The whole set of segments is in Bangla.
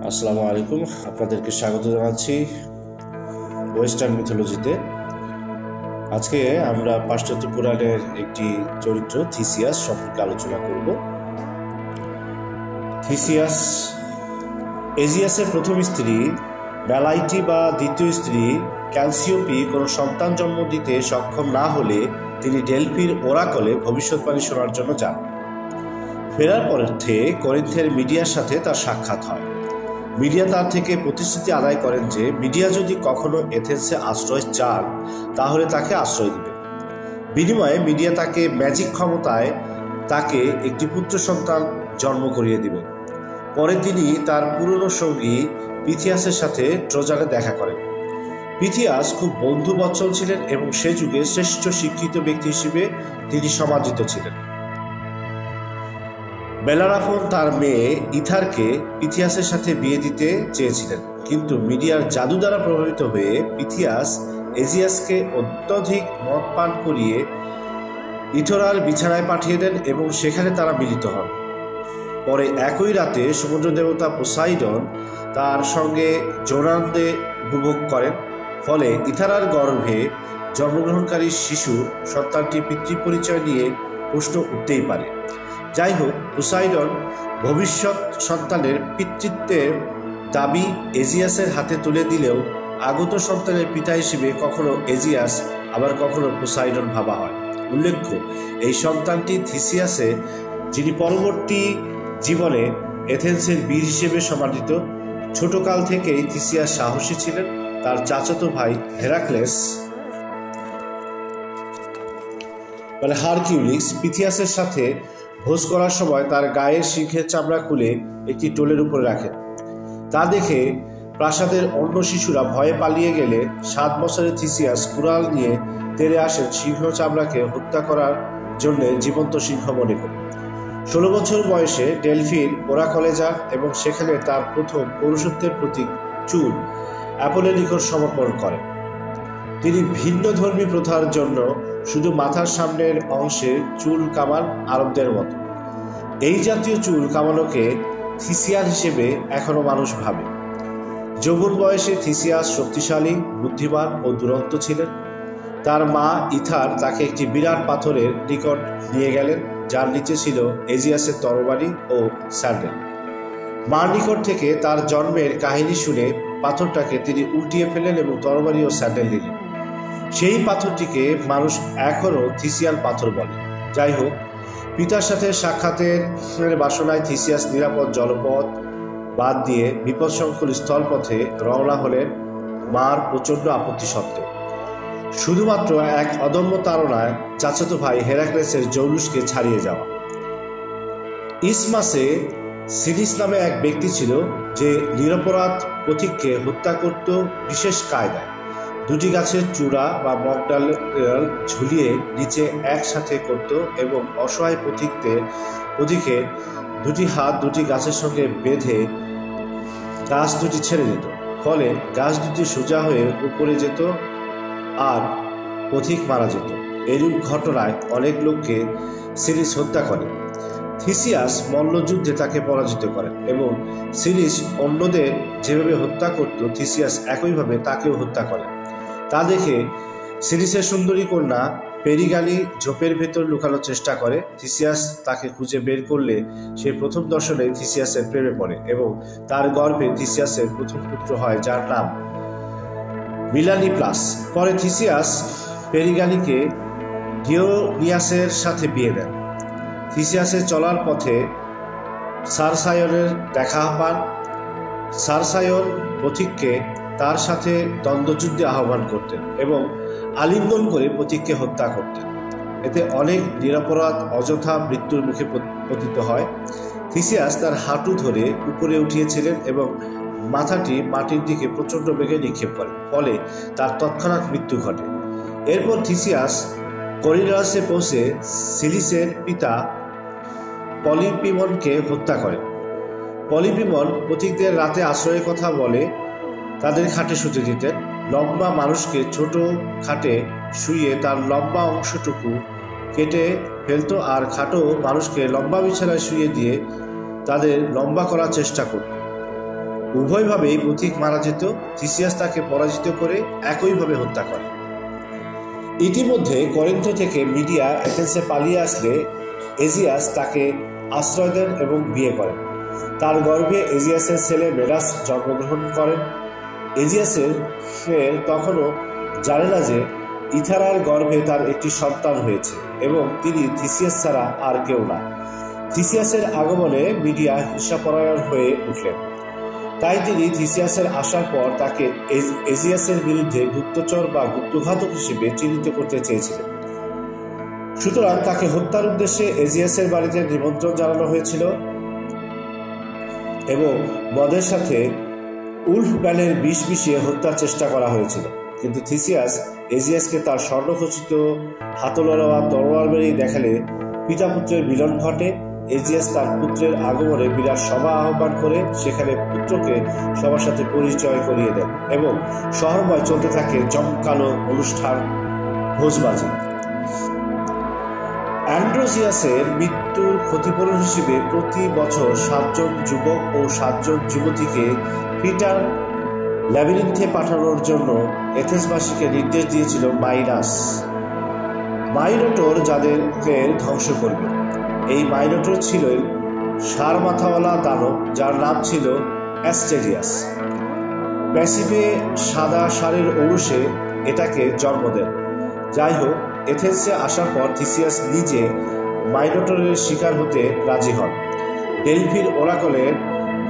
আসসালামু আলাইকুম, আপনাদেরকে স্বাগত জানাচ্ছি ওয়েস্টার্ন মিথোলজিতে। আজকে আমরা পাশ্চাত্য পুরাণের একটি চরিত্র থিসিয়াস সম্পর্কে আলোচনা করব। থিসিয়াস এজিয়াসের প্রথম স্ত্রী ব্যালাইটি বা দ্বিতীয় স্ত্রী ক্যালসিওপি কোনো সন্তান জন্ম দিতে সক্ষম না হলে তিনি ডেলফির ওরাকলে ভবিষ্যৎবাণী শোনার জন্য যান। ফেরার পথে করিন্থের মিডিয়ার সাথে তার সাক্ষাৎ হয়। মিডিয়া তার থেকে প্রতিশ্রুতি আদায় করেন যে মিডিয়া যদি কখনো এথেন্সে আশ্রয় চান তাহলে তাকে আশ্রয় দেবে। বিনিময়ে মিডিয়া তাকে ম্যাজিক ক্ষমতায় তাকে একটি পুত্র সন্তান জন্ম করিয়ে দিবেন। পরে তিনি তার পুরনো সঙ্গী পিথিয়াসের সাথে ট্রোজানে দেখা করেন। পিথিয়াস খুব বন্ধুবৎসল ছিলেন এবং সে যুগে শ্রেষ্ঠ শিক্ষিত ব্যক্তি হিসেবে তিনি সমাদৃত ছিলেন। বেলারাফন তার মেয়ে ইথারকে পিথিয়াসের সাথে বিয়ে দিতে চেয়েছিলেন, কিন্তু মিডিয়ার জাদু দ্বারা প্রভাবিত হয়ে পিথিয়াস এজিয়াসকে অত্যধিক মদ পান করিয়ে ইথরার বিছানায় পাঠিয়ে দেন এবং সেখানে তারা মিলিত হন। পরে একই রাতে সমুদ্র দেবতা পোসাইডন তার সঙ্গে যৌনান্তে উপভোগ করেন। ফলে ইথারার গর্ভে জন্মগ্রহণকারী শিশু সন্তানটি পিতৃপরিচয় নিয়ে প্রশ্ন উঠতেই পারে। যাই হোক, পোসাইডন ভবিষ্যৎ সন্তানের পিতৃত্বের দাবি এজিয়াসের হাতে তুলে দিলেও আগত সন্তানের পিতা হিসেবে কখনো এজিয়াস আবার কখনো পোসাইডন ভাবা হয়। উল্লেখ্য, এই সন্তানটি থিসিয়াসে, যিনি পরবর্তী জীবনে এথেন্সের বীর হিসেবে সমাদৃত। ছোটকাল থেকেই থিসিয়াস সাহসী ছিলেন। তার চাচাতো ভাই হেরাক্লেস হারকিউলিস পিথিয়াসের সাথে ভোজ করার সময় তার গায়ের সিংহের চামড়া খুলে একটি টোলের উপরে রাখেন। তা দেখে প্রাসাদের অন্য শিশুরা ভয়ে পালিয়ে গেলে 7 বছরের থিসিয়াস কুড়াল নিয়ে তেড়ে আসেন সিংহ চামড়াকে হত্যা করার জন্য জীবন্ত সিংহ মনে করে। 16 বছর বয়সে ডেলফির ওরাকলে যান এবং সেখানে তার প্রথম পৌরুষত্বের প্রতীক চুল অ্যাপোলোর নিকট সমর্পণ করেন। তিনি ভিন্ন ধর্মী প্রথার জন্য শুধু মাথার সামনের অংশে চুল কামান আরবদের মতো। এই জাতীয় চুল কামানোকে থিসিয়ান হিসেবে এখনো মানুষ ভাবে। যৌবন বয়সে থিসিয়াস শক্তিশালী, বুদ্ধিমান ও দুরন্ত ছিলেন। তার মা ইথার তাকে একটি বিরাট পাথরের নিকট নিয়ে গেলেন, যার নিচে ছিল এজিয়াসের তরবারি ও স্যান্ডেল। মার নিকট থেকে তার জন্মের কাহিনী শুনে পাথরটাকে তিনি উল্টিয়ে ফেলেন এবং তরবারি ও স্যান্ডেল নিলেন। সেই পাথরটিকে মানুষ এখনও থিসিয়ান পাথর বলে। যাই হোক, পিতার সাথে সাক্ষাতের বাসনায় থিসিয়াস নিরাপদ জলপথ বাদ দিয়ে বিপদসংকুল স্থলপথে রওনা হলেন, মার প্রচণ্ড আপত্তি সত্ত্বেও। শুধুমাত্র এক অদম্য তাড়নায় চাচাতো ভাই হেরাক্লেসের জৌলুসকে ছাড়িয়ে যাওয়া। ইসমাসে সিলিস নামে এক ব্যক্তি ছিল যে নিরপরাধ পথিককে হত্যা করত বিশেষ কায়দায়। 2টি গাছের চূড়া বা মগডাল ঝুলিয়ে নিচে একসাথে করত এবং অসহায় পথিকে 2টি হাত 2টি গাছের সঙ্গে বেঁধে গাছ 2টি ছেড়ে দিত। ফলে গাছ 2টি সোজা হয়ে উপরে যেত আর পথিক মারা যেত। এরূপ ঘটনায় অনেক লোককে সিলিস হত্যা করে। থিসিয়াস মল্লযুদ্ধে তাকে পরাজিত করেন এবং সিলিস অন্যদের যেভাবে হত্যা করত থিসিয়াস একইভাবে তাকেও হত্যা করেন। তা দেখে সিলিসের সুন্দরী কন্যা পেরিগানি ঝোপের ভেতর লুকানোর চেষ্টা করে। থিসিয়াস তাকে খুঁজে বের করলে সে প্রথম দর্শনে থিসিয়াসের প্রেমে পড়ে এবং তার গর্ভে থিসিয়াসের প্রথম পুত্র হয়, যার নাম মিলানিপ্লাস। পরে থিসিয়াস পেরিগানিকে ডিওনিয়াসের সাথে বিয়ে দেন। থিসিয়াসের চলার পথে সারসায়নের দেখা পান। সারসায়ন পথিককে তার সাথে দ্বন্দ্বযুদ্ধে আহ্বান করতেন এবং আলিঙ্গন করে পথিককে হত্যা করতেন। এতে অনেক নিরপরাধ অযথা মৃত্যুর মুখে পতিত হয়। থিসিয়াস তার হাঁটু ধরে উপরে উঠিয়েছিলেন এবং মাথাটি মাটির দিকে প্রচণ্ড বেগে নিক্ষেপ করেন, ফলে তার তৎক্ষণাৎ মৃত্যু ঘটে। এরপর থিসিয়াস করিডাসে পৌঁছে সিলিসের পিতা পলিপিমনকে হত্যা করেন। পলিপিমন পথিকদের রাতে আশ্রয়ের কথা বলে তাদের খাটে শুতে দিতেন। লম্বা মানুষকে ছোট খাটে শুইয়ে তার লম্বা অংশটুকু কেটে ফেলত আর খাটো মানুষকে লম্বা বিছানায় শুইয়ে দিয়ে তাদের লম্বা করার চেষ্টা করত। উভয়ভাবেই পথিক মারা যেত। থিসিয়াস তাকে পরাজিত করে একইভাবে হত্যা করে। ইতিমধ্যে করিন্থ থেকে মিডিয়া এথেন্সে পালিয়ে আসলে এজিয়াস তাকে আশ্রয় দেন এবং বিয়ে করেন। তার গর্ভে এজিয়াসের ছেলে মেডাস জন্মগ্রহণ করেন। এজিয়াসের তখনও জানে না যে ইথারার গর্ভে তার একটি সন্তান হয়েছে এবং তিনি থিসিয়াস ছাড়া আর কেউ না। থিসিয়াসের আগমনে মিডিয়া হিংসাপরায়ণ হয়ে উঠলেন। তাই তিনি থিসিয়াসের আসার পর তাকে এজিয়াসের বিরুদ্ধে গুপ্তচর বা গুপ্তঘাতক হিসেবে চিহ্নিত করতে চেয়েছিলেন। সুতরাং তাকে হত্যার উদ্দেশ্যে এজিয়াসের বাড়িতে নিমন্ত্রণ জানানো হয়েছিল এবং মদের সাথে উলফ ব্যানের বিষ মিশিয়ে হত্যার চেষ্টা করা হয়েছিল। কিন্তু থিসিয়াস এজিয়াসকে তার স্বর্ণখচিত হাতলওয়া তরোয়ার বেরিয়ে দেখালে পিতা পুত্রের মিলন ঘটে। এজিয়াস তার পুত্রের আগমনে বিরাট সভা আহ্বান করে সেখানে পুত্রকে সবার সাথে পরিচয় করিয়ে দেন এবং শহরময় চলতে থাকে জমকালো অনুষ্ঠান, ভোজবাজি। অ্যান্ড্রোজিয়াসের মৃত্যুর ক্ষতিপূরণ হিসেবে প্রতি বছর 7 জন যুবক ও 7 জন যুবতীকে ক্রিটার ল্যাবিরিন্থে পাঠানোর জন্য এথেন্সবাসীকে নির্দেশ দিয়েছিল মাইনাস। মাইনোটর যাদেরকে ধ্বংস করবে। এই মাইনোটর ছিলেন ষাঁড় মাথাওয়ালা দানব যার নাম ছিল অ্যাস্টেরিয়াস। প্যাসিফে সাদা ষাঁড়ের ঔরসে এটাকে জন্ম দেন। যাই হোক, এথেন্সে আসার পর থিসিয়াস নিজে মাইনোটরের শিকার হতে রাজি হন। ডেলফির ওরাকলের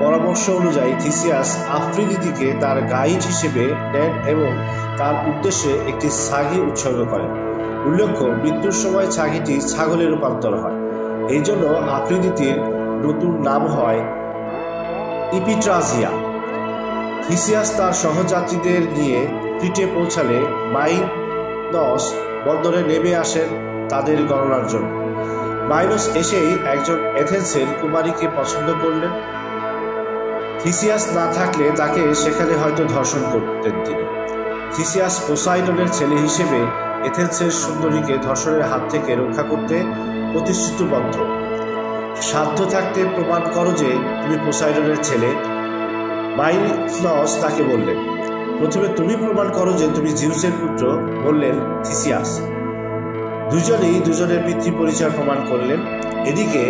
পরামর্শ অনুযায়ী থিসিয়াস আফ্রিদিতিকে তার গাইড হিসেবে নেন এবং তার উদ্দেশ্যে একটি ছাগি উৎসর্গ করেন। উল্লেখ্য, মৃত্যুর সময় ছাগিটি ছাগলে রূপান্তর হয়। এই জন্য আফ্রিদিতির নতুন নাম হয় ইপিট্রাজিয়া। থিসিয়াস তার সহযাত্রীদের নিয়ে ক্রিটে পৌঁছালে মাইনস বন্দরে নেমে আসেন তাদের গণনার জন্য। মাইনস এসেই একজন এথেন্সের কুমারীকে পছন্দ করলেন। থিসিয়াস না থাকলে তাকে সেখানে হয়তো ধর্ষণ করতেন তিনি। থিসিয়াস পোসাইডনের ছেলে হিসেবে এথেন্সের সুন্দরীকে ধর্ষণের হাত থেকে রক্ষা করতে প্রতিশ্রুতিবদ্ধ। সাধ্য থাকতে প্রমাণ করো যে তুমি পোসাইডনের ছেলে, মাইনস তাকে বললেন। প্রথমে তুমি প্রমাণ করো যে তুমি জিউসের পুত্র, বললেন থিসিয়াস। দুজনেই দুজনের পিতৃ পরিচয় প্রমাণ করলেন। এদিকে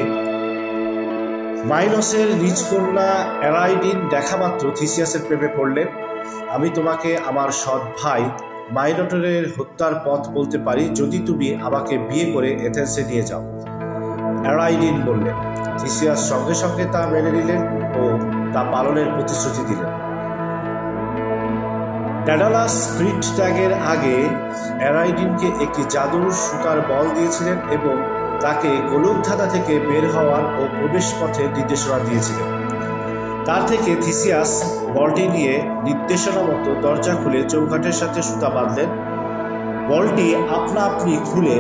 মাইনসের নিজ কন্যা অ্যারাইডিন দেখা মাত্র থিসিয়াসের প্রেমে পড়লেন। আমি তোমাকে আমার সৎ ভাই মাইনোটরের হত্যার পথ বলতে পারি যদি তুমি আমাকে বিয়ে করে এথেন্সে নিয়ে যাও, অ্যারাইডিন বললেন। থিসিয়াস সঙ্গে সঙ্গে তা মেনে নিলেন ও তা পালনের প্রতিশ্রুতি দিলেন। ড্যাডালাস ক্রিট ত্যাগের আগে অ্যারাইডিনকে একটি জাদুর সুতার বল দিয়েছিলেন এবং তাকে গোলকধাঁধা থেকে বের হওয়ার ও প্রবেশ পথে নির্দেশনা দিয়েছিলেন। তার থেকে থিসিয়াস বলটি নিয়ে নির্দেশনা মতো দরজা খুলে চৌকাঠের সাথে সুতা বাঁধলেন। বলটি আপনা আপনি খুলে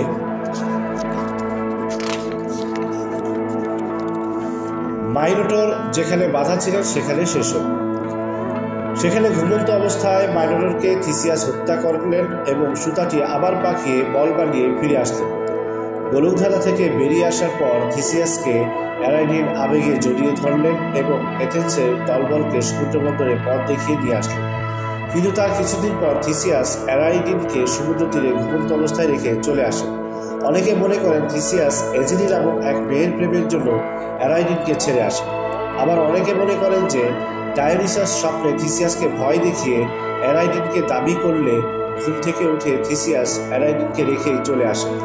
মাইনোটর যেখানে বাধা ছিলেন সেখানে শেষ হল। সেখানে ঘুমন্ত অবস্থায় মাইনোটরকে থিসিয়াস হত্যা করলেন এবং সুতাটি আবার পাকিয়ে বল বানিয়ে ফিরে আসলেন। গোলকধাঁধা থেকে বেরিয়ে আসার পর থিসিয়াসকে অ্যারাইডিন আবেগে জড়িয়ে ধরলেন এবং এথেন্সের দলবলকে সমুদ্রবন্দরে পথ দেখিয়ে নিয়ে আসলেন। কিন্তু তার কিছুদিন পর থিসিয়াস অ্যারাইডিনকে সমুদ্র তীরে ঘুমন্ত অবস্থায় রেখে চলে আসেন। অনেকে মনে করেন থিসিয়াস এজিনি নামক এক মেয়ের প্রেমের জন্য অ্যারাইডিনকে ছেড়ে আসেন। আবার অনেকে মনে করেন যে ডায়োনিসাস স্বপ্নে থিসিয়াসকে ভয় দেখিয়ে অ্যারাইডিনকে দাবি করলে ঘুম থেকে উঠে থিসিয়াস অ্যারাইডিনকে রেখেই চলে আসেন।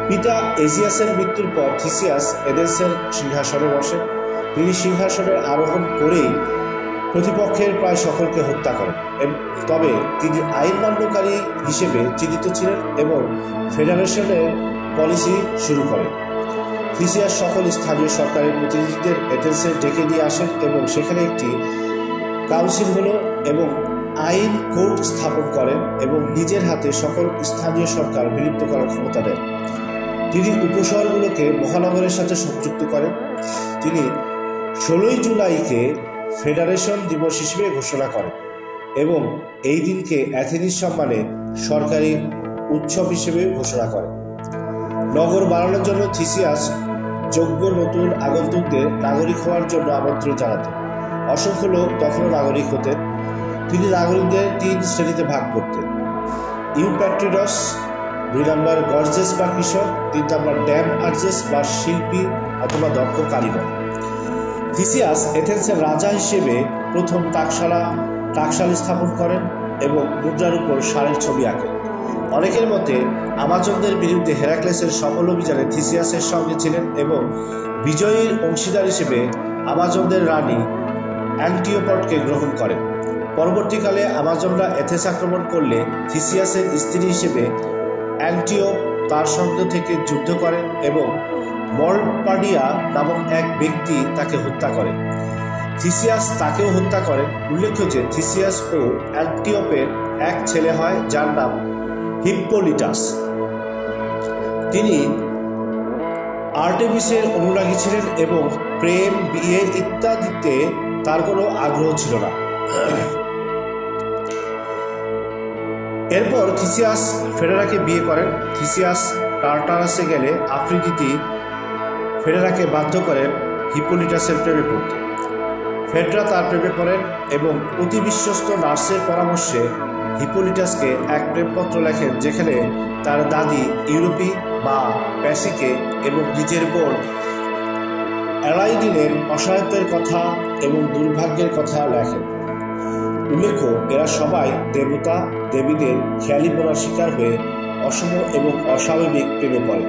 পিতা এজিয়াসের মৃত্যুর পর থিসিয়াস এথেন্সের সিংহাসনে বসেন। তিনি সিংহাসনের আরোহণ করেই প্রতিপক্ষের প্রায় সকলকে হত্যা করেন। তবে তিনি আইন মান্যকারী হিসেবে চিহ্নিত ছিলেন এবং ফেডারেশনের পলিসি শুরু করেন। থিসিয়াস সকল স্থানীয় সরকারের প্রতিনিধিদের এথেন্সে ডেকে নিয়ে আসেন এবং সেখানে একটি কাউন্সিল হল এবং আইন কোর্ট স্থাপন করেন এবং নিজের হাতে সকল স্থানীয় সরকার বিলুপ্ত করার ক্ষমতা দেন। তিনি উপশহরগুলোকে মহানগরের সাথে সংযুক্ত করেন। তিনি 16 জুলাইকে ফেডারেশন দিবস হিসেবে ঘোষণা করেন এবং এই দিনকে অ্যাথেনিস সম্মানে সরকারি উৎসব হিসেবে ঘোষণা করেন। নগর বাড়ানোর জন্য থিসিয়াস যোগ্য নতুন আগন্তুকদের নাগরিক হওয়ার জন্য আমন্ত্রণ জানাতেন। অসংখ্য লোক তখনও নাগরিক হতেন। তিনি নাগরিকদের 3 শ্রেণীতে ভাগ করতেন: ইউপ্যাট্রিডস, 2 নম্বর গর্জেস বা কৃষক, 3 নম্বর ড্যাম আর্জেস বা শিল্পী অথবা দক্ষ কারিগর। থিসিয়াস এথেন্সের রাজা হিসেবে প্রথম টাকশাল স্থাপন করেন এবং মুদ্রার উপর ষাঁড়ের ছবি আঁকেন। অনেকের মতে আমাজনদের বিরুদ্ধে হেরাক্লেসের সফল অভিযানে থিসিয়াসের সঙ্গে ছিলেন এবং বিজয়ীর অংশীদার হিসেবে আমাজনদের রানী অ্যান্টিওপটকে গ্রহণ করেন। পরবর্তীকালে আমাজনরা এথেন্স আক্রমণ করলে থিসিয়াসের স্ত্রী হিসেবে অ্যান্টিওপ তার সঙ্গে থেকে যুদ্ধ করেন এবং মলপাডিয়া নামক এক ব্যক্তি তাকে হত্যা করেন। থিসিয়াস তাকেও হত্যা করেন। উল্লেখ্য যে থিসিয়াস ও অ্যান্টিওপের এক ছেলে হয় যার নাম হিপ্পোলিটাস। তিনি আর্টেমিসের অনুরাগী ছিলেন এবং প্রেম, বিয়ে ইত্যাদিতে তার কোনো আগ্রহ ছিল না। এরপর থিসিয়াস ফেডেরাকে বিয়ে করেন। থিসিয়াস টার্টারাসে গেলে আফ্রিদিতি ফেডেরাকে বাধ্য করেন হিপ্পোলিটাসের প্রেমে পড়তে। ফেডরা তার প্রেমে পড়েন এবং অতি বিশ্বস্ত নার্সের পরামর্শে হিপ্পোলিটাসকে এক প্রেমপত্র লেখেন, যেখানে তার দাদি ইউরোপি বা প্যাসিকে এবং নিজের বোন অ্যালাইডিনের অসহায়ত্বের কথা এবং দুর্ভাগ্যের কথা লেখেন। উল্লেখ্য, এরা সবাই দেবতা দেবীদের খেয়ালিপনার শিকার হয়ে অসম এবং অস্বাভাবিক প্রেমে পড়ে।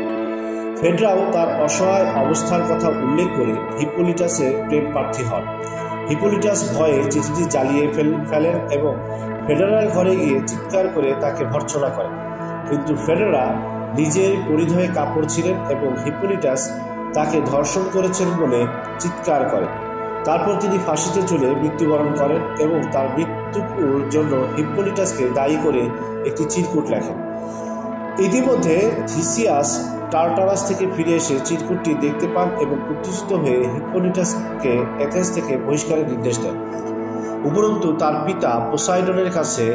ফেডরাও তার অসহায় অবস্থার কথা উল্লেখ করে হিপ্পোলিটাসের প্রেম প্রার্থী হন। হিপ্পোলিটাস ভয়ে চিঠিটি জ্বালিয়ে ফেলেন এবং ফেডেরার ঘরে গিয়ে চিৎকার করে তাকে ভর্ৎসনা করেন। কিন্তু ফেডেরা নিজের পরিধেয়ে কাপড় ছিলেন এবং হিপ্পোলিটাস তাকে ধর্ষণ করেছেন বলে চিৎকার করেন। তারপর তিনি ফাঁসিতে ঝুলে মৃত্যুবরণ করেন এবং তার মৃত্যুর জন্য হিপ্পোলিটাসকে দায়ী করে একটি চিরকুট লেখেন। ইতিমধ্যে থিসিয়াস টার্টারাস থেকে ফিরে এসে চিরকুটটি দেখতে পান এবং উত্তেজিত হয়ে হিপ্পোলিটাসকে এথেন্স থেকে বহিষ্কারের নির্দেশ দেন। উপরন্তু তার পিতা পোসাইডনের কাছে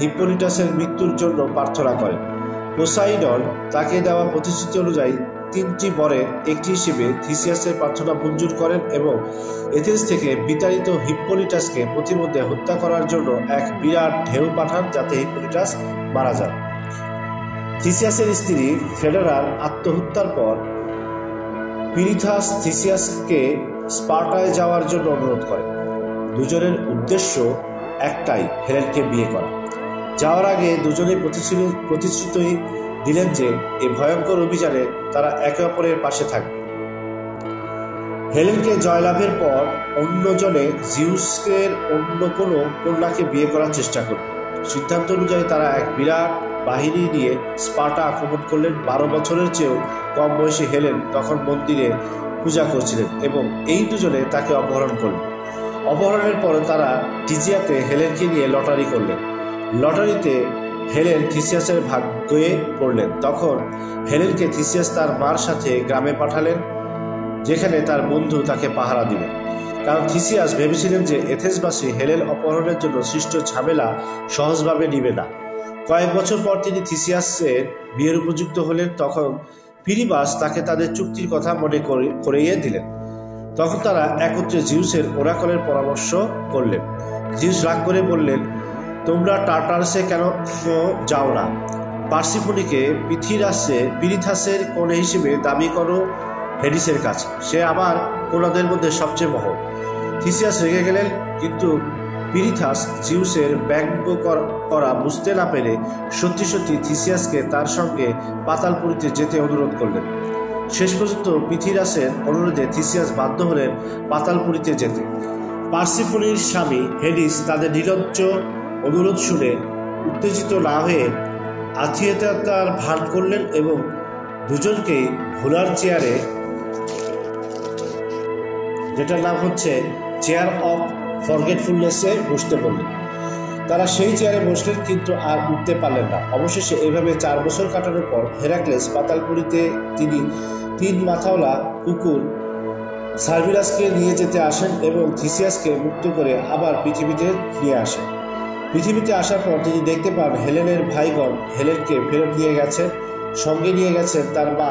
হিপ্পোলিটাসের মৃত্যুর জন্য প্রার্থনা করেন। পোসাইডন তাকে দেওয়া প্রতিশ্রুতি অনুযায়ী 3টি বরের একটি হিসেবে থিসিয়াসের প্রার্থনা মঞ্জুর করেন এবং এথেন্স থেকে বিতাড়িত হিপ্পোলিটাসকে প্রতিমধ্যে হত্যা করার জন্য এক বিরাট ঢেউ পাঠান, যাতে হিপ্পোলিটাস মারা যান। থিসিয়াসের স্ত্রী ফেডেরার আত্মহত্যার পর পিরিথাস থিসিয়াসকে স্পার্টায় যাওয়ার জন্য অনুরোধ করে। দুজনের উদ্দেশ্য একটাই, হেলেনকে বিয়ে করা। যাওয়ার আগে দুজনেই প্রতিশ্রুতি দিলেন যে এই ভয়ঙ্কর অভিযানে তারা একে অপরের পাশে থাকবে। হেলেনকে জয়লাভের পর অন্যজনে জিউসের অন্য কোনো কন্যাকে বিয়ে করার চেষ্টা করবে। সিদ্ধান্ত অনুযায়ী তারা এক বিরাট বাহিনী নিয়ে স্পার্টা আক্রমণ করলেন। 12 বছরের চেয়েও কম বয়সী হেলেন তখন মন্দিরে পূজা করছিলেন এবং এই দুজনে তাকে অপহরণ করলেন। অপহরণের পর তারা টিজিয়াতে হেলেনকে নিয়ে লটারি করলেন। লটারিতে হেলেন থিসিয়াসের ভাগ্যে পড়লেন। তখন হেলেনকে থিসিয়াস তার মার সাথে গ্রামে পাঠালেন, যেখানে তার বন্ধু তাকে পাহারা দিবেন। কারণ থিসিয়াস ভেবেছিলেন যে এথেন্সবাসী হেলেন অপহরণের জন্য সৃষ্ট ঝামেলা সহজভাবে নিবে না। কয়েক বছর পর তিনি থিসিয়াসের বিয়ের উপযুক্ত হলেন। তখন পিরিবাস তাকে তাদের চুক্তির কথা মনে করিয়ে দিলেন। তখন তারা একত্রে জিউসের ওরাকলের পরামর্শ করলেন। জিউস রাগ করে বললেন, তোমরা টার্টারাসে কেন যাও না? পার্সিফোনিকে পিরিথাসের কন্যা হিসেবে দাবি করো হেডিসের কাছে। সে আমার কন্যাদের মধ্যে সবচেয়ে মহৎ। থিসিয়াস রেগে গেলেন, কিন্তু পিরিথাস জিউসের ব্যঙ্গ করা বুঝতে না পেরে সত্যি সত্যি থিসিয়াসকে তার সঙ্গে পাতালপুরীতে যেতে অনুরোধ করলেন। শেষ পর্যন্ত পিথিরাসের অনুরোধে থিসিয়াস বাধ্য হলেন পাতালপুরীতে যেতে। পার্সিফোনির স্বামী হেডিস তাদের নির্লজ্জ অনুরোধ শুনে উত্তেজিত না হয়ে আতিথেয়তার ভান করলেন এবং দুজনকেই ভোলার চেয়ারে, যেটার নাম হচ্ছে চেয়ার অফ ফরগেটফুলনেসে, বসতে বললেন। তারা সেই চেয়ারে বসলেন, কিন্তু আর উঠতে পারলেন না। অবশেষে এভাবে 4 বছর কাটানোর পর হেরাক্লেস পাতালপুরীতে তিনি 3 মাথাওয়ালা কুকুর সার্ভিরাসকে নিয়ে যেতে আসেন এবং থিসিয়াসকে মুক্ত করে আবার পৃথিবীতে নিয়ে আসেন। পৃথিবীতে আসার পর তিনি দেখতে পান হেলেনের ভাইগণ হেলেনকে ফেরত নিয়ে গেছেন। সঙ্গে নিয়ে গেছেন তার মা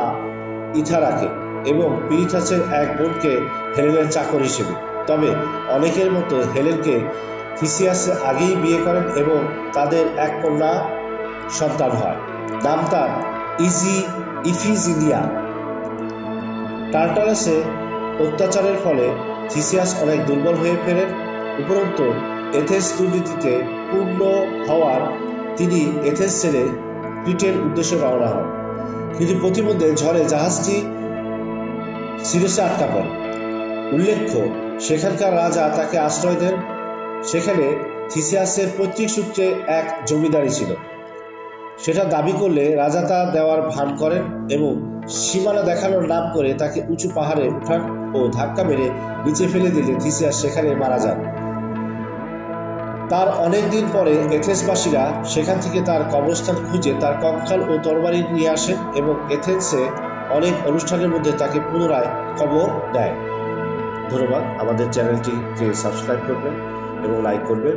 ইথারাকে এবং পিরিথাসের এক বোনকে হেলেনের চাকর হিসেবে। তবে অনেকের মতো হেলেনকে থিসিয়াস আগেই বিয়ে করেন এবং তাদের এক কন্যা সন্তান হয়। নাম তার ইফিজিনিয়া। টার্টারাসে অত্যাচারের ফলে থিসিয়াস অনেক দুর্বল হয়ে ফেরেন। উপরন্তু এথেন্স দুর্নীতিতে পূর্ণ হওয়ার তিনি এথেন্স ছেড়ে ক্রিটের উদ্দেশ্যে রওনা হন, কিন্তু প্রতিমধ্যে ঝড়ে জাহাজটি সিরোসে আটকা পড়ে। উল্লেখ্য, সেখানকার রাজা তাকে আশ্রয় দেন। সেখানে থিসিয়াসের পৈতৃক সূত্রে এক জমিদারি ছিল। সেটা দাবি করলে রাজা তা দেওয়ার ভান করেন এবং সীমানা দেখানোর নাম করে তাকে উঁচু পাহাড়ে উঠান ও ধাক্কা মেরে নিচে ফেলে দিলে থিসিয়াস সেখানে মারা যান। তার অনেক দিন পরে এথেন্সবাসীরা সেখান থেকে তার কবরস্থান খুঁজে তার কঙ্কাল ও তরবারি নিয়ে আসেন এবং এথেন্সে অনেক অনুষ্ঠানের মধ্যে তাকে পুনরায় কবর দেয়। ধন্যবাদ। আমাদের চ্যানেলটিকে সাবস্ক্রাইব করবেন এবং লাইক করবেন।